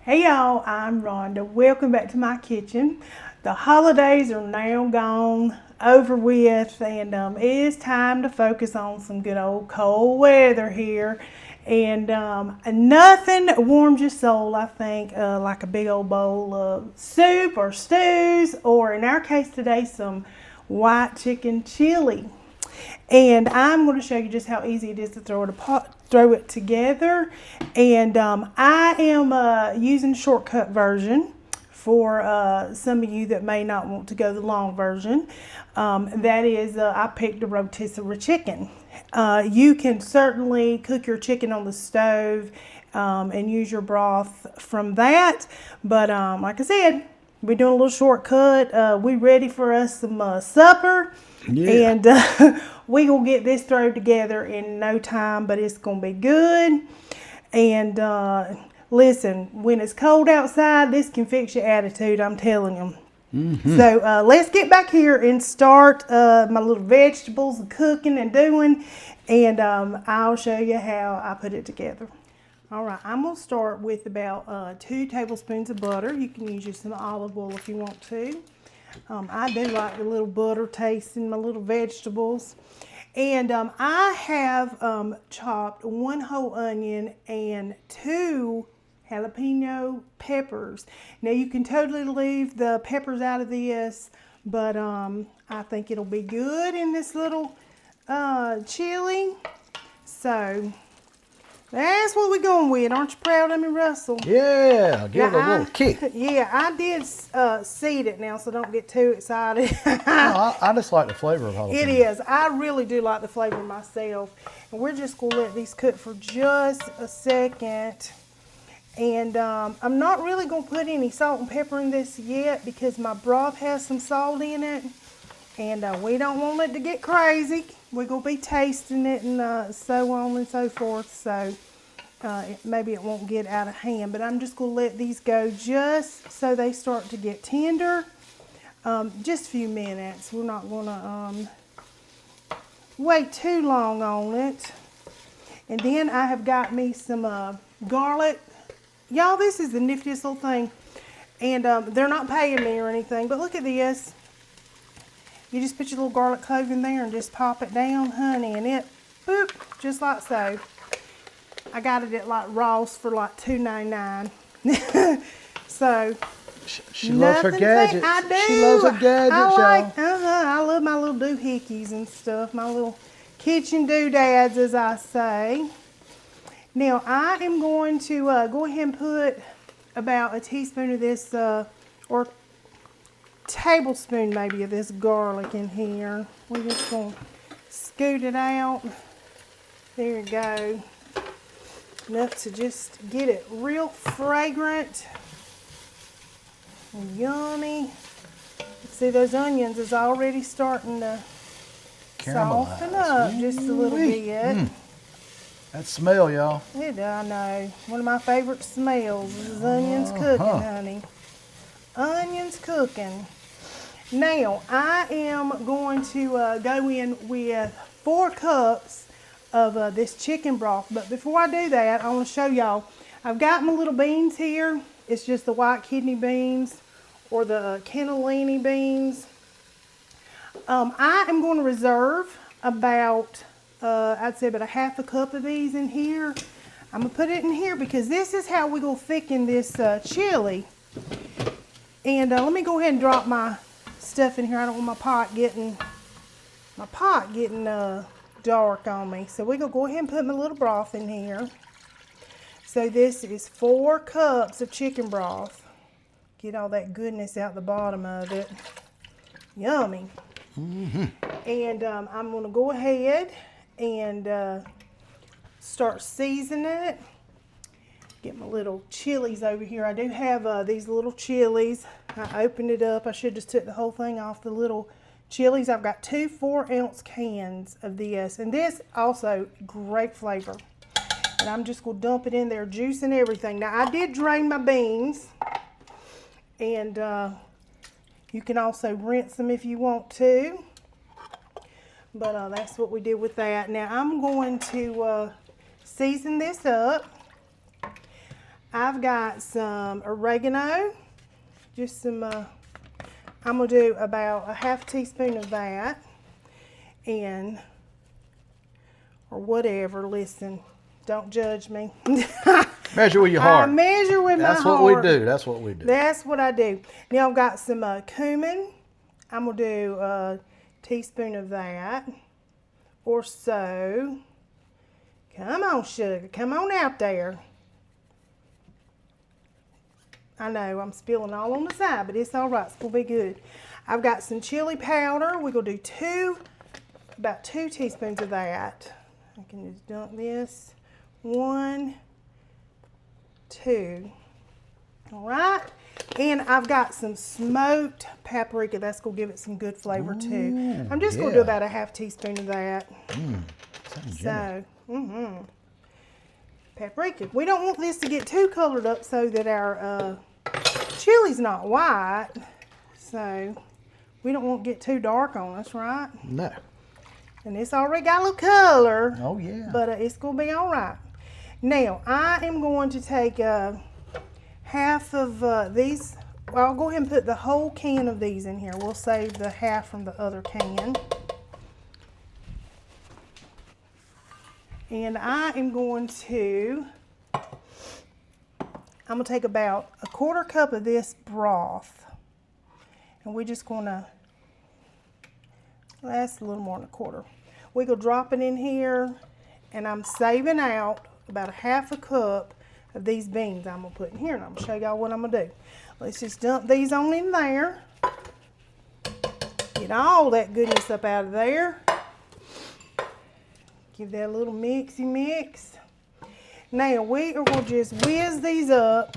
Hey y'all, I'm Rhonda. Welcome back to my kitchen. The holidays are now gone, over with, and it is time to focus on some good old cold weather here. And nothing warms your soul, I think, like a big old bowl of soup or stews, or in our case today, some white chicken chili. And I'm going to show you just how easy it is to throw it together. And I am using the shortcut version for some of you that may not want to go the long version. That is, I picked a rotisserie chicken. You can certainly cook your chicken on the stove and use your broth from that. But like I said, we're doing a little shortcut. We ready for us some supper. Yeah. And we gonna get this thrown together in no time, but it's gonna be good. And listen, when it's cold outside, this can fix your attitude, I'm telling you. So let's get back here and start my little vegetables cooking and doing, and I'll show you how I put it together. All right, I'm gonna start with about 2 tablespoons of butter. You can use some olive oil if you want to. I do like the little butter taste in my little vegetables. And I have chopped 1 whole onion and 2 jalapeno peppers. Now you can totally leave the peppers out of this, but I think it'll be good in this little chili. So that's what we're going with. Aren't you proud of me, Russell? Yeah, give it a little kick. Yeah, I did seed it now, so don't get too excited. No, I just like the flavor of jalapeno. It is. I really do like the flavor myself. And we're just going to let these cook for just a second. And I'm not really going to put any salt and pepper in this yet because my broth has some salt in it. And we don't want it to get crazy. We're going to be tasting it and so on and so forth. So maybe it won't get out of hand. But I'm just going to let these go just so they start to get tender. Just a few minutes. We're not going to wait too long on it. And then I have got me some garlic. Y'all, this is the niftiest little thing. And they're not paying me or anything. But look at this. You just put your little garlic clove in there and just pop it down, honey, and it, boop, just like so. I got it at like Ross for like $2.99. So she loves her gadgets. I do. She loves her gadgets, I love my little doohickeys and stuff, my little kitchen doodads, as I say. Now I am going to go ahead and put about a teaspoon of this, or tablespoon maybe of this garlic in here. We're just going to scoot it out. There you go. Enough to just get it real fragrant and yummy. See, those onions is already starting to soften up just a little bit. That smell, y'all. I know. One of my favorite smells is onions cooking, honey. Onions cooking. Now, I am going to go in with 4 cups of this chicken broth. But before I do that, I want to show y'all. I've got my little beans here. It's just the white kidney beans or the cannellini beans. I am going to reserve about, I'd say about a half a cup of these in here. I'm going to put it in here because this is how we're going to thicken this chili. And let me go ahead and drop my stuff in here. I don't want my pot getting dark on me. So we're gonna go ahead and put my little broth in here. So this is 4 cups of chicken broth. Get all that goodness out the bottom of it. Yummy. And I'm gonna go ahead and start seasoning it. Get my little chilies over here. I do have these little chilies. I opened it up. I should just took the whole thing off the little chilies. I've got 2 4-ounce cans of this. And this also, great flavor. And I'm just going to dump it in there, juice and everything. Now, I did drain my beans. And you can also rinse them if you want to. But that's what we did with that. Now, I'm going to season this up. I've got some oregano, just some, I'm going to do about a half teaspoon of that, and, or whatever, listen, don't judge me. Measure with your I heart. measure with That's my what heart. we do. That's what we do. That's what I do. Now I've got some cumin. I'm going to do a teaspoon of that or so. Come on, sugar. Come on out there. I know I'm spilling all on the side, but it's all right. It's going to be good. I've got some chili powder. We're going to do about 2 teaspoons of that. I can just dump this. 1, 2. All right. And I've got some smoked paprika. That's going to give it some good flavor too. I'm just going to do about a half teaspoon of that. So, paprika. We don't want this to get too colored up so that our chili's not white. So, we don't want to get too dark on us, right? No. And it's already got a little color. Oh, yeah. But it's going to be all right. Now, I am going to take half of these. Well, I'll go ahead and put the whole can of these in here. We'll save the half from the other can. And I am going to take about a 1/4 cup of this broth. And we're just going to, that's a little more than a 1/4. We're going to drop it in here, and I'm saving out about a half a cup of these beans I'm going to put in here, and I'm going to show y'all what I'm going to do. Let's just dump these on in there. Get all that goodness up out of there. Give that a little mixy mix. Now we are going to just whiz these up.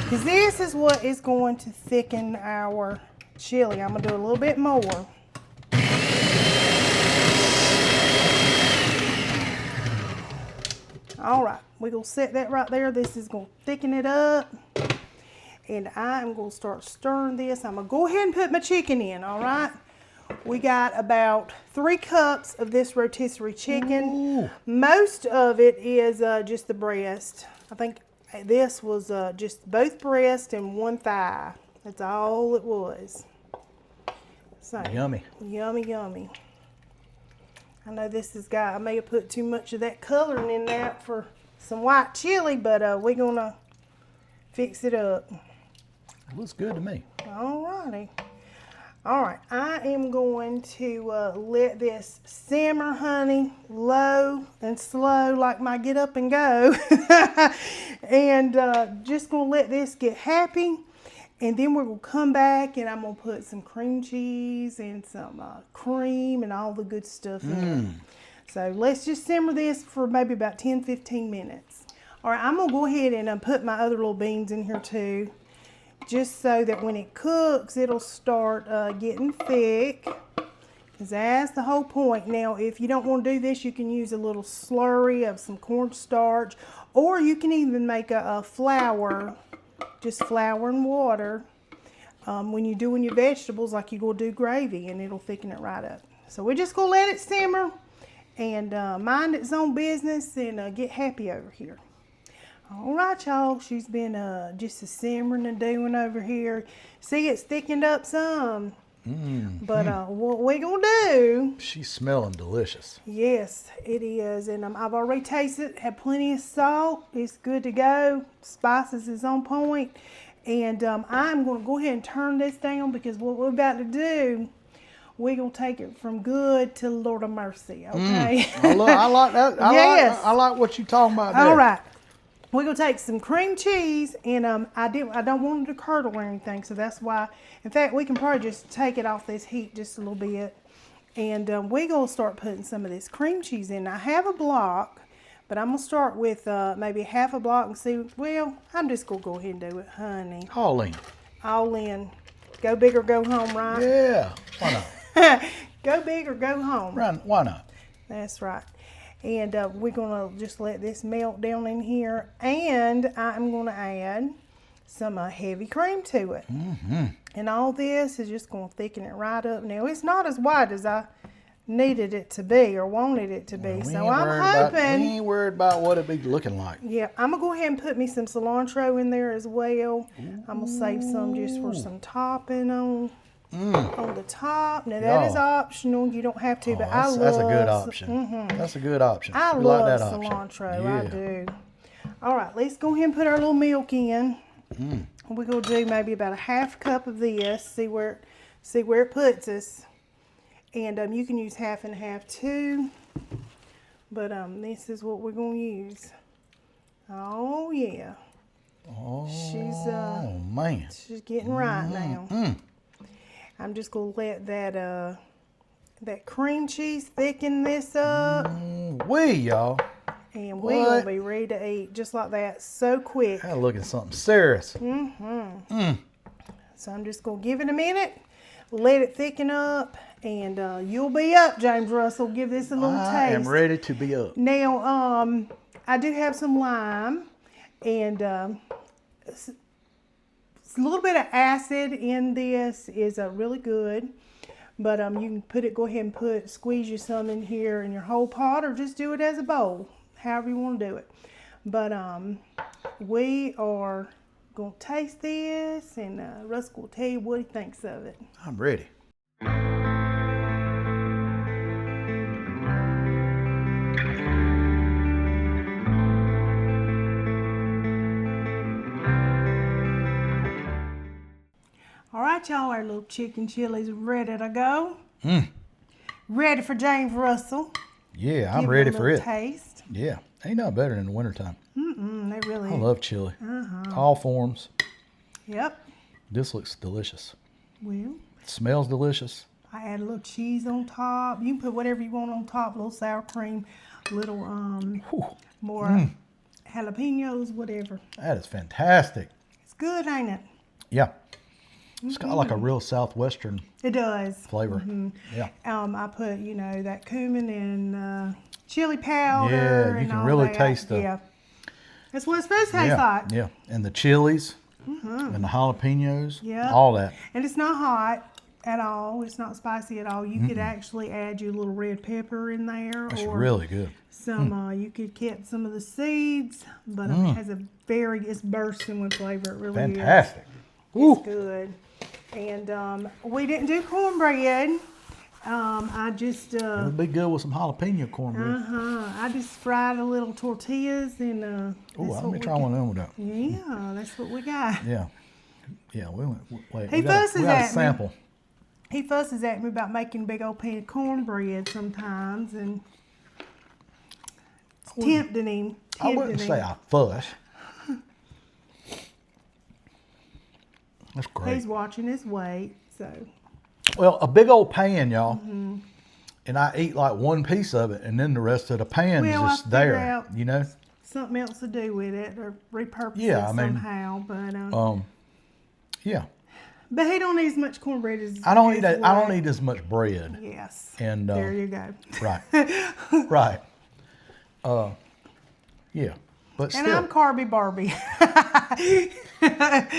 Because this is what is going to thicken our chili. I'm going to do a little bit more. All right, we're going to set that right there. This is going to thicken it up. And I am going to start stirring this. I'm going to go ahead and put my chicken in, all right? We got about 3 cups of this rotisserie chicken. Ooh. Most of it is just the breast. I think this was just both breast and 1 thigh. That's all it was. So, Yummy. Yummy, yummy. I know this has got, I may have put too much of that coloring in that for some white chili, but we're going to fix it up. It looks good to me. All righty. All right, I am going to let this simmer, honey, low and slow like my get up and go. And just going to let this get happy. And then we're going to come back and I'm going to put some cream cheese and some cream and all the good stuff in. So let's just simmer this for maybe about 10-15 minutes. All right, I'm going to go ahead and put my other little beans in here too, just so that when it cooks, it'll start getting thick. Because that's the whole point. Now, if you don't want to do this, you can use a little slurry of some cornstarch, or you can even make a flour, just flour and water, when you're doing your vegetables, like you're going to do gravy, and it'll thicken it right up. So we're just going to let it simmer and mind its own business and get happy over here. All right, y'all. She's been just a simmering and doing over here. See, it's thickened up some. But what we gonna do? She's smelling delicious. Yes, it is. And I've already tasted it. Had plenty of salt. It's good to go. Spices is on point. And I'm gonna go ahead and turn this down because what we're about to do, we're gonna take it from good to Lord of mercy. Okay. I like that. Yes. I like what you're talking about there. All right. We're going to take some cream cheese, and I don't want it to curdle or anything, so that's why. In fact, we can probably just take it off this heat just a little bit. And we're going to start putting some of this cream cheese in. I have a block, but I'm going to start with maybe half a block and see. Well, I'm just going to go ahead and do it, honey. All in. All in. Go big or go home, right? Yeah. Why not? Go big or go home. Right. Why not? That's right. And we're going to just let this melt down in here. And I'm going to add some heavy cream to it. And all this is just going to thicken it right up. Now, it's not as white as I needed it to be or wanted it to be. We So ain't I'm worried about- hoping. we ain't worried about what it be looking like. Yeah, I'm gonna go ahead and put me some cilantro in there as well. I'm gonna save some just for some topping on the top. Now that is Y'all. optional. You don't have to, but I That's, love. that's a good option. That's a good option. I We love like that option. cilantro. Yeah. I do. All right, let's go ahead and put our little milk in. We're gonna do maybe about a half cup of this. See where it puts us. And you can use half and half too. But this is what we're gonna use. Oh yeah. Oh, She's man. she's getting right now. I'm just gonna let that cream cheese thicken this up. Y'all. And we're gonna be ready to eat just like that, so quick. That looking something serious. So I'm just gonna give it a minute, let it thicken up, and you'll be up, James Russell. Give this a little taste. I am ready to be up. Now, I do have some lime, and a little bit of acid in this is really good. But you can go ahead and squeeze you some in here in your whole pot, or just do it as a bowl, however you want to do it. But we are gonna taste this, and Russ will tell you what he thinks of it. I'm ready. All right, y'all, our little chicken chilies ready to go. Ready for James Russell. Yeah, I'm Give ready a for little it. Taste. Yeah, ain't nothing better than the wintertime. They really. I love chili. All forms. Yep. This looks delicious. Well, It smells delicious. I add a little cheese on top. You can put whatever you want on top. A little sour cream, little more jalapeños, whatever. That is fantastic. It's good, ain't it? Yeah. It's got like a real southwestern It does. flavor. Yeah. I put, that cumin and chili powder. Yeah, you and can all really that. taste the- Yeah. That's what it's supposed to taste like. Yeah. And the chilies and the jalapenos. Yeah. All that. And it's not hot at all. It's not spicy at all. You could actually add your little red pepper in there. It's or really good. some, you could keep some of the seeds, but it has it's bursting with flavor. It really Fantastic. is. It's good. And we didn't do cornbread. I just It would be good with some jalapeno cornbread. I just fried a little tortillas and Oh, that's let what me we try one of them with that. Yeah, that's what we got. Yeah. Yeah, we went. Wait, He we got fusses we got a at me. sample. He fusses at me about making a big old pan of cornbread sometimes, and it's tempting him. I wouldn't say I fuss. That's great. He's watching his weight, so. Well, a big old pan, y'all. And I eat like one piece of it, and then the rest of the pan is Well, I just figure there. out- You know? Something else to do with it, or repurpose Yeah, it I mean, somehow. Yeah. But he don't need as much cornbread as I don't eat. as I don't what- eat as much bread. Yes. And There you go. right, right. Yeah, but And still. I'm Carby Barbie.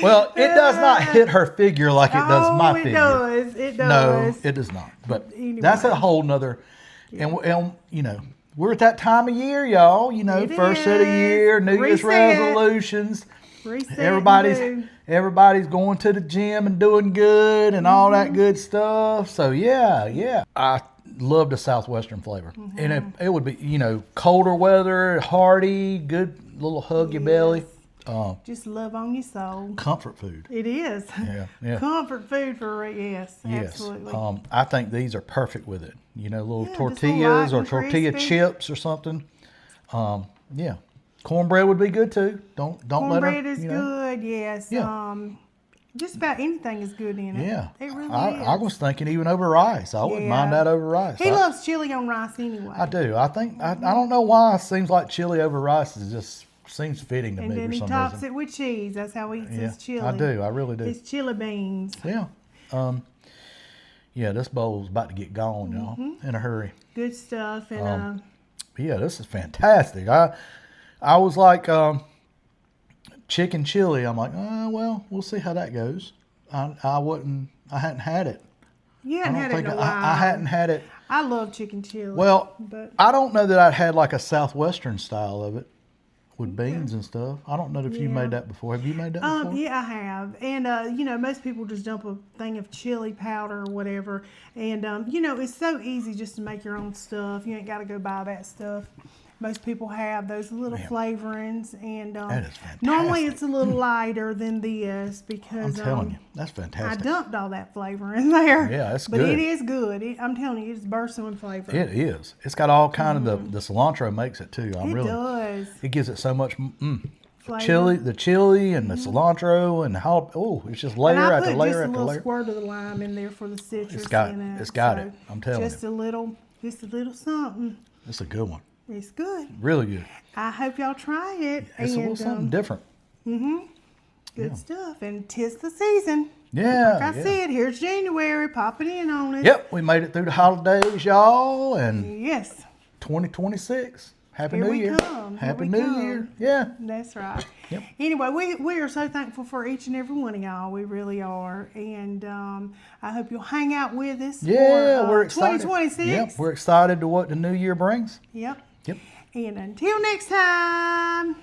Well, it does not hit her figure like it does my it figure. does. It No, does. it does not. But Anyway. that's a whole nother. And we're at that time of year, y'all. It First of the is. year, New Year's Reset. resolutions. Reset and do. Everybody's going to the gym and doing good and all that good stuff. So yeah. I love the southwestern flavor, and it would be colder weather, hearty, good little hug your belly. Just love on your soul. Comfort food. It is. Yeah. Comfort food for yes, Yes. absolutely. I think these are perfect with it. Little just tortillas light or and tortilla crispy. chips or something. Yeah. Cornbread would be good too. Don't let her. Cornbread is good. Yes. Yeah. Just about anything is good in it. Yeah. It really is. I was thinking even over rice. I wouldn't mind Yeah. that over rice. He loves chili on rice anyway. I do. I think I don't know why it seems like chili over rice seems fitting to And me then for he some tops reason. it with cheese. That's how he eats Yeah, his chili. I do. I really do. His chili beans. Yeah. Yeah, this bowl's about to get gone, y'all, in a hurry. Good stuff. And Yeah, this is fantastic. I was like chicken chili. I'm like, well, we'll see how that goes. I hadn't had it You hadn't had it in a while. I hadn't had it. I love chicken chili. Well, but I don't know that I'd had like a Southwestern style of it with beans and stuff. I don't know if you made that before. Have you made that before? Yeah, I have. And, most people just dump a thing of chili powder or whatever. And, it's so easy just to make your own stuff. You ain't got to go buy that stuff. Most people have those little flavorings. And that is fantastic. normally it's a little lighter than this because I'm telling you, that's fantastic. I dumped all that flavor in there. Yeah, it's but good. But it is good. I'm telling you, it's bursting with flavor. It is. It's got all kind of the cilantro makes it too. It does. It gives it so much Flavor. the chili and the cilantro and it's just layer after layer after layer. I put just a little squirt of the lime in there for the citrus. It's got it. it. I'm telling you. Just a little something. It's a good one. It's good. Really good. I hope y'all try it. It's a little something different. Good stuff. And 'tis the season. Yeah. Like I said, here's January, popping in on it. Yep, we made it through the holidays, y'all, and yes, 2026. Happy Here New we Year. come. Happy Here we New come. Year. Yeah. That's right. Yep. Anyway, we are so thankful for each and every one of y'all. We really are. And I hope you'll hang out with us Yeah, for we're excited. 2026. Yep, we're excited to what the new year brings. Yep. Yep. And until next time.